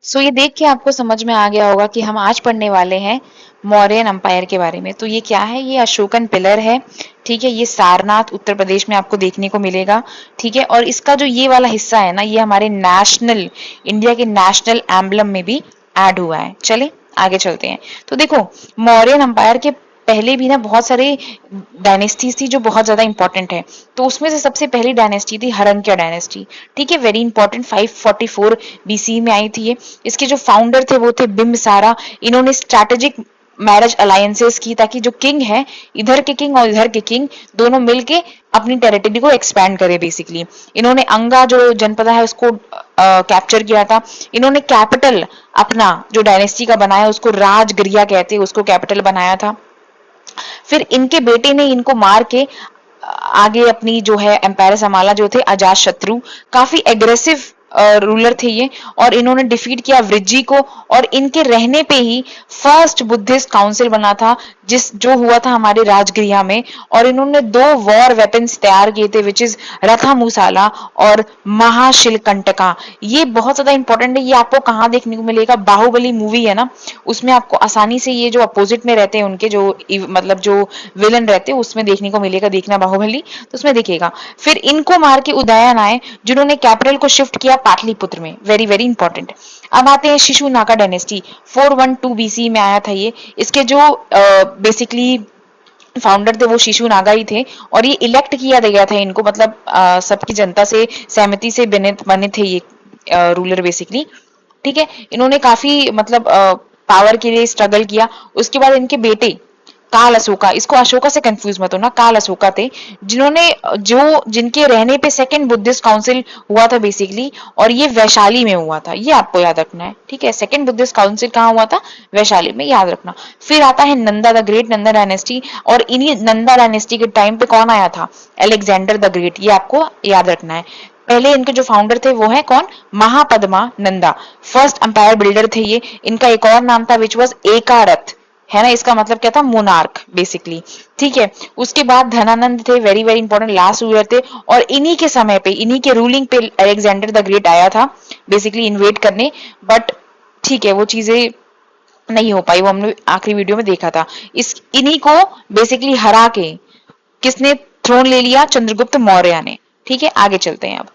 सो ये देख के आपको समझ में आ गया होगा कि हम आज पढ़ने वाले हैं मौर्यन एम्पायर के बारे में। तो ये क्या है? ये अशोकन पिलर है, ठीक है। ये सारनाथ उत्तर प्रदेश में आपको देखने को मिलेगा, ठीक है। और इसका जो ये वाला हिस्सा है ना, ये हमारे नेशनल, इंडिया के नेशनल एम्बलम में भी ऐड हुआ है। चलिए आगे चलते हैं। तो देखो, मौर्यन एम्पायर के पहले भी ना बहुत सारे डायनेस्टीज थी जो बहुत ज्यादा इंपॉर्टेंट है। तो उसमें से सबसे पहली डायनेस्टी थी हरंक्य डायनेस्टी, ठीक है। वेरी इंपॉर्टेंट, 544 बीसी में आई थी ये। इसके जो फाउंडर थे वो थे बिम्बिसारा। इन्होंने स्ट्रैटेजिक मैरिज अलायंसेस की ताकि जो किंग है, इधर के किंग और इधर के किंग दोनों मिलके अपनी टेरिटरी को एक्सपैंड करे बेसिकली। इन्होंने अंगा जो जनपद है उसको कैप्चर किया था। इन्होंने कैपिटल अपना जो डायनेस्टी का बनाया उसको राजगृह कहते हैं, उसको कैपिटल बनाया था। फिर इनके बेटे ने इनको मार के आगे अपनी जो है एम्पायर संभाला, जो थे अजात शत्रु। काफी एग्रेसिव रूलर थे ये, और इन्होंने डिफीट किया वृज्जी को। और इनके रहने पे ही फर्स्ट बुद्धिस्ट काउंसिल बना था, जिस जो हुआ था हमारे राजगृह में। और इन्होंने दो वॉर वेपन्स तैयार किए थे, विच इज रथामुसाला और महाशिलकंटका। ये बहुत ज्यादा इंपॉर्टेंट है। ये आपको कहाँ देखने को मिलेगा? बाहुबली मूवी है ना, उसमें आपको आसानी से ये जो अपोजिट में रहते हैं उनके जो मतलब जो विलन रहते हैं उसमें देखने को मिलेगा। देखना बाहुबली, तो उसमें दिखेगा। फिर इनको मार के उदयन आए, जिन्होंने कैपिटल को शिफ्ट किया पाटलिपुत्र में। Very very important. अब आते हैं शिशुनागा डायनेस्टी। 412 बीसी में आया था ये। इसके जो बेसिकली फाउंडर थे वो शिशुनागा ही थे, और ये इलेक्ट किया गया था इनको, मतलब सबकी जनता से सहमति से बने थे ये रूलर बेसिकली, ठीक है। इन्होंने काफी मतलब पावर के लिए स्ट्रगल किया। उसके बाद इनके बेटे काल अशोका, इसको अशोका से कंफ्यूज मत होना, काल अशोका थे, जिन्होंने जो जिनके रहने पे सेकंड बुद्धिस्ट काउंसिल हुआ था बेसिकली। और ये वैशाली में हुआ था, ये आपको याद रखना है, ठीक है। सेकंड बुद्धिस्ट काउंसिल कहाँ हुआ था? वैशाली में, याद रखना। फिर आता है Nanda the great, Nanda dynasty. और इन्हीं नंदा डायनेस्टी के टाइम पे कौन आया था? अलेक्जेंडर द ग्रेट, ये आपको याद रखना है। पहले इनके जो फाउंडर थे वो है कौन? Mahapadma Nanda, first umpire builder थे ये। इनका एक और नाम था विच वॉज एकारथ, है ना। इसका मतलब क्या था? मोनार्क बेसिकली, ठीक है। उसके बाद धनानंद थे, very very important last ruler थे। और इन्हीं के समय पे, इन्हीं के रूलिंग पे अलेक्जेंडर द ग्रेट आया था बेसिकली इन्वेट करने, बट ठीक है वो चीजें नहीं हो पाई, वो हमने आखिरी वीडियो में देखा था। इस इन्हीं को बेसिकली हरा के किसने थ्रोन ले लिया? चंद्रगुप्त मौर्य ने, ठीक है। आगे चलते हैं अब।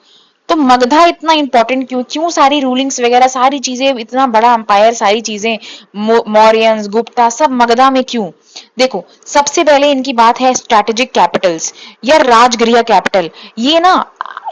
तो मगधा इतना इंपॉर्टेंट क्यों? क्यों सारी रूलिंग्स वगैरह सारी चीजें, इतना बड़ा अंपायर, सारी चीजें मौर्यंस गुप्ता सब मगधा में क्यों? देखो, सबसे पहले इनकी बात है स्ट्रैटेजिक कैपिटल्स या राजगृह कैपिटल। ये ना,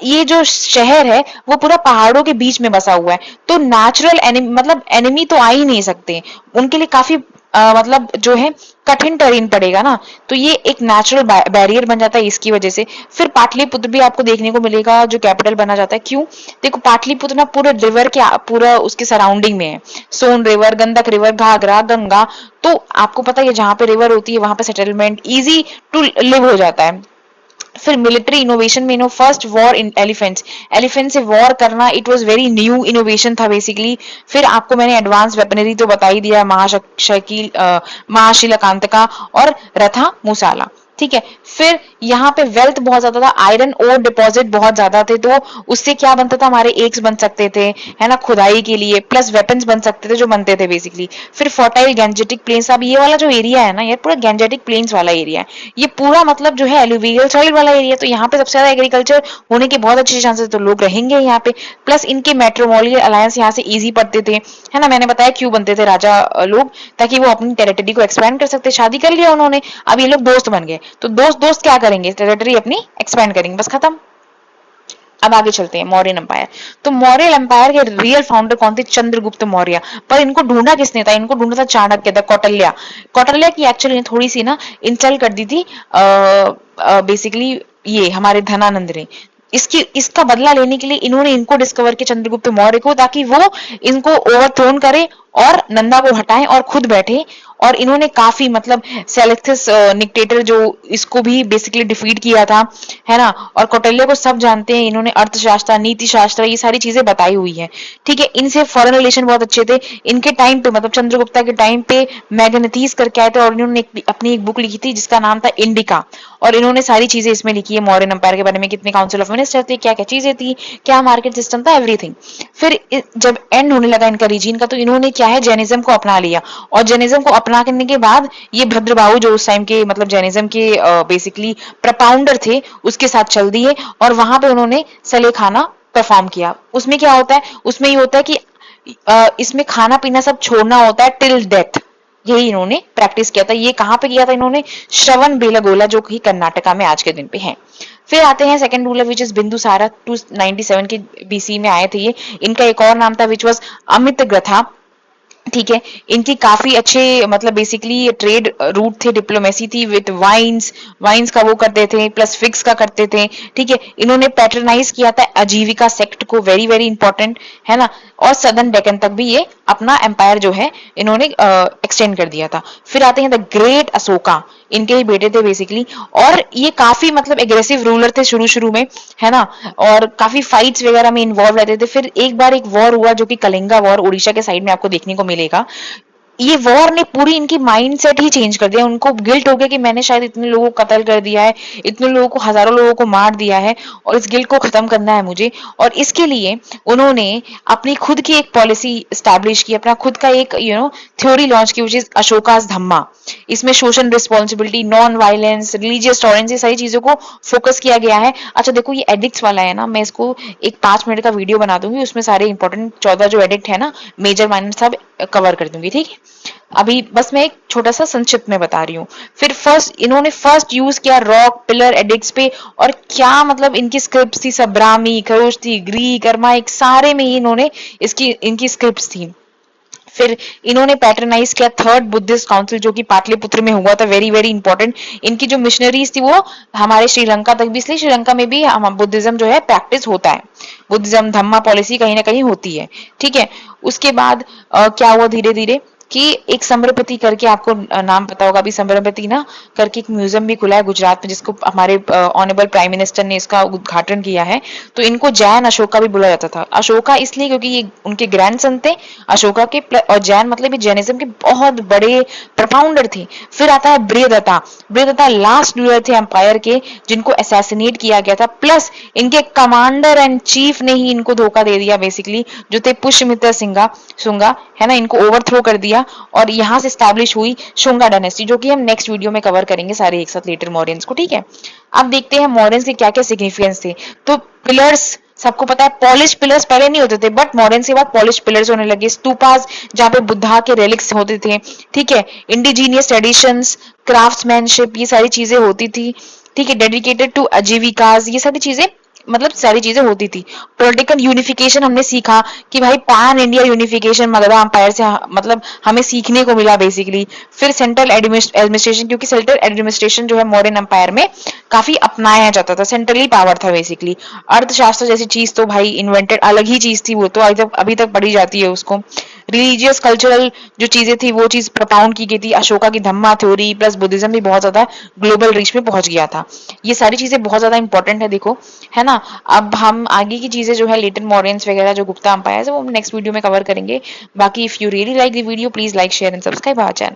ये जो शहर है वो पूरा पहाड़ों के बीच में बसा हुआ है, तो नेचुरल एनिमी, मतलब एनिमी तो आ ही नहीं सकते उनके लिए। काफी मतलब जो है कठिन टेरेन पड़ेगा ना, तो ये एक नेचुरल बैरियर बन जाता है इसकी वजह से। फिर पाटलिपुत्र भी आपको देखने को मिलेगा जो कैपिटल बना जाता है। क्यों? देखो, पाटलिपुत्र ना पूरे रिवर के पूरा उसके सराउंडिंग में है। सोन रिवर, गंडक रिवर, घाघरा, गंगा। तो आपको पता है जहां पे रिवर होती है वहां पे सेटलमेंट इजी टू लिव हो जाता है। फिर मिलिट्री इनोवेशन में इनो first war in elephants, elephant से वॉर करना it was very new innovation था बेसिकली। फिर आपको मैंने एडवांस वेपनरी तो बता ही दिया, महाशिलाकांतका और रथा मुसाला, ठीक है। फिर यहाँ पे वेल्थ बहुत ज्यादा था, आयरन ओर डिपॉजिट बहुत ज्यादा थे, तो उससे क्या बनता था? हमारे एक्स बन सकते थे, है ना, खुदाई के लिए, प्लस वेपन्स बन सकते थे जो बनते थे बेसिकली। फिर फर्टाइल गैंजेटिक प्लेन्स, अब ये वाला जो एरिया है ना, ये पूरा गैंजेटिक प्लेन्स वाला एरिया है। ये पूरा मतलब जो है एलुवियल सॉइल वाला एरिया, तो यहाँ पे सबसे ज्यादा एग्रीकल्चर होने के बहुत अच्छे चांसेस, तो लोग रहेंगे यहाँ पे। प्लस इनके मैट्रिमोनियल अलायंस यहाँ से इजी पड़ते थे, है ना। मैंने बताया क्यों बनते थे राजा लोग, ताकि वो अपनी टेरिटरी को एक्सपैंड कर सकते। शादी कर लिया उन्होंने, अब ये लोग दोस्त बन गए, तो दोस्त दोस्त क्या करेंगे? टेरिटरी अपनी एक्सपैंड करेंगे, बस खत्म। अब आगे चलते हैं मौर्यन एम्पायर। तो मौर्य एम्पायर के रियल फाउंडर कौन थे? चंद्रगुप्त मौर्य। पर इनको ढूंढा किसने था? इनको ढूंढा था चाणक्य, द कौटिल्य। कौटिल्य की एक्चुअली थोड़ी सी ना इंसल्ट कर दी थी बेसिकली ये हमारे धनानंद ने। इसका बदला लेने के लिए इन्होंने इनको डिस्कवर किया चंद्रगुप्त मौर्य को, ताकि वो इनको ओवरथ्रोन करे और नंदा को हटाएं और खुद बैठे। और इन्होंने काफी मतलब सेलेक्थिस निक्टेटर जो इसको भी बेसिकली डिफीट किया था, है ना। और कौटिल्य को सब जानते हैं, इन्होंने अर्थशास्त्र, नीति शास्त्र, ये सारी चीजें बताई हुई है, ठीक है। इनसे फॉरेन रिलेशन बहुत अच्छे थे। इनके टाइम पे मतलब चंद्रगुप्ता के टाइम पे मैग्नेटीज करके आए थे और इन्होंने अपनी एक बुक लिखी थी जिसका नाम था इंडिका। और इन्होंने सारी चीजें इसमें लिखी है मौर्यन एम्पायर के बारे में, कितने काउंसिल ऑफ मिनिस्टर थे, क्या क्या चीजें थी, क्या मार्केट सिस्टम था, एवरीथिंग। फिर जब एंड होने लगा इनका रीजन का, तो इन्होंने क्या है जैनिज्म को अपना लिया। और जैनिज्म को अपना करने के बाद ये भद्रबाहु जो उस टाइम के मतलब जैनिज्म के बेसिकली प्रपाउंडर थे, उसके साथ चल दिए। और वहां पे उन्होंने सलेखाना परफॉर्म किया। उसमें क्या होता है, उसमें ये होता है कि इसमें खाना पीना सब छोड़ना होता है टिल डेथ। यही इन्होंने प्रैक्टिस किया था। ये कहां पे किया था इन्होंने, श्रवण बेलगोला जो कि कर्नाटका में आज के दिन पे है। फिर आते हैं second ruler which is Bindusara, 297 के बीसी में आए थे ये। इनका एक और नाम था विच वाज अमितग्रथा, ठीक है। इनकी काफी अच्छे मतलब बेसिकली ट्रेड रूट थे, डिप्लोमेसी थी विद वाइन्स, वाइन्स का वो करते थे, प्लस फिक्स का करते थे, ठीक है। इन्होंने पैटर्नाइज किया था आजीविका सेक्ट को, वेरी वेरी इंपॉर्टेंट, है ना। और सदर्न डेकन तक भी ये अपना एम्पायर जो है इन्होंने एक्सटेंड कर दिया था। फिर आते हैं द ग्रेट अशोका, इनके ही बेटे थे बेसिकली। और ये काफी मतलब एग्रेसिव रूलर थे शुरू शुरू में, है ना। और काफी फाइट्स वगैरह में इन्वॉल्व रहते थे। फिर एक बार एक वॉर हुआ जो कि कलिंगा वॉर, उड़ीसा के साइड में आपको देखने को मिलेगा। ये वॉर ने पूरी इनकी माइंडसेट ही चेंज कर दिया। उनको गिल्ट हो गया कि मैंने शायद इतने लोगों को कत्ल कर दिया है, इतने लोगों को, हजारों लोगों को मार दिया है, और इस गिल्ट को खत्म करना है मुझे। और इसके लिए उन्होंने अपनी खुद की एक पॉलिसी स्टैब्लिश की, अपना खुद का एक थ्योरी लॉन्च की, विच इज अशोकास धम्मा। इसमें social responsibility, non violence, religious tolerance, ये सारी चीजों को फोकस किया गया है। अच्छा देखो, ये एडिक्ट्स वाला है ना, मैं इसको एक 5 मिनट का वीडियो बना दूंगी, उसमें सारे इंपॉर्टेंट 14 जो एडिक्ट है ना, मेजर माइनर सब कवर कर दूंगी, ठीक है। अभी बस मैं एक छोटा सा संक्षिप्त में बता रही हूँ। फिर इन्होंने फर्स्ट यूज किया रॉक पिलर एडिक्ट्स पे। और क्या मतलब इनकी स्क्रिप्ट थी, सब ब्राह्मी, खरोच थी, ग्रीक, अरमाइक, सारे में ही इन्होंने इनकी स्क्रिप्ट थी। फिर इन्होंने पैटर्नाइज किया थर्ड बुद्धिस्ट काउंसिल जो कि पाटलिपुत्र में हुआ था, वेरी वेरी इंपॉर्टेंट। इनकी जो मिशनरीज थी वो हमारे श्रीलंका तक भी, इसलिए श्रीलंका में भी बुद्धिज्म जो है प्रैक्टिस होता है, बुद्धिज्म धम्मा पॉलिसी कहीं ना कहीं होती है, ठीक है। उसके बाद क्या हुआ धीरे धीरे कि एक सम्रपति करके, आपको नाम पता होगा, अभी सम्रपति ना करके एक म्यूजियम भी खुला है गुजरात में, जिसको हमारे ऑनरेबल प्राइम मिनिस्टर ने इसका उद्घाटन किया है। तो इनको जैन अशोका भी बुलाया जाता था। अशोका इसलिए क्योंकि ये उनके ग्रैंडसन थे अशोका के, और जैन मतलब ये जैनिज्म के बहुत बड़े प्रफाउंडर थे। फिर आता है बृहदत्ता। बृहदत्ता लास्ट रूलर थे एम्पायर के जिनको असैसिनेट किया गया था, प्लस इनके कमांडर एंड चीफ ने ही इनको धोखा दे दिया बेसिकली, जो थे पुष्यमित्र शुंगा, है ना। इनको ओवरथ्रो कर दिया और यहां से स्टैब्लिश हुई शुंगा डायनेस्टी, जो कि हम नेक्स्ट वीडियो में कवर करेंगे सारे एक साथ लेटर मॉरियंस को, ठीक है। अब देखते हैं मॉरियंस के क्या क्या सिग्निफिकेंस थे। तो पिलर्स सबको पता है, पॉलिश पिलर्स पहले नहीं होते थे, बट मॉडर्न के बाद पॉलिश पिलर्स होने लगे। स्तूपास जहाँ पे बुद्धा के रेलिक्स होते थे, ठीक है। इंडिजीनियस ट्रेडिशंस, क्राफ्ट्समैनशिप, ये सारी चीजें होती थी, ठीक है। डेडिकेटेड टू आजीविकास, ये सारी चीजें मतलब सारी चीजें होती थी। पॉलिटिकल यूनिफिकेशन हमने सीखा कि भाई pan India unification Magadha umpire से मतलब हमें सीखने को मिला बेसिकली। फिर सेंट्रल एडमिनिस्ट्रेशन, क्योंकि सेंट्रल एडमिनिस्ट्रेशन जो है मॉडर्न अंपायर में काफी अपनाया जाता था, सेंट्रली पावर था बेसिकली। अर्थशास्त्र जैसी चीज तो भाई इन्वेंटेड अलग ही चीज थी, वो तो अभी तक पढ़ी जाती है उसको। रिलीजियस कल्चरल जो चीजें थी वो चीज प्रोपाउंड की गई थी, अशोका की धम्मा थ्योरी, प्लस बुद्धिज्म भी बहुत ज्यादा ग्लोबल रीच में पहुंच गया था। ये सारी चीजें बहुत ज्यादा इंपॉर्टेंट है, देखो, है ना। अब हम आगे की चीजें जो है लेटर मॉरियंस वगैरह जो गुप्ता अंपायर है वो हम नेक्स्ट वीडियो में कवर करेंगे। बाकी if you really like the video please like share and subscribe our channel.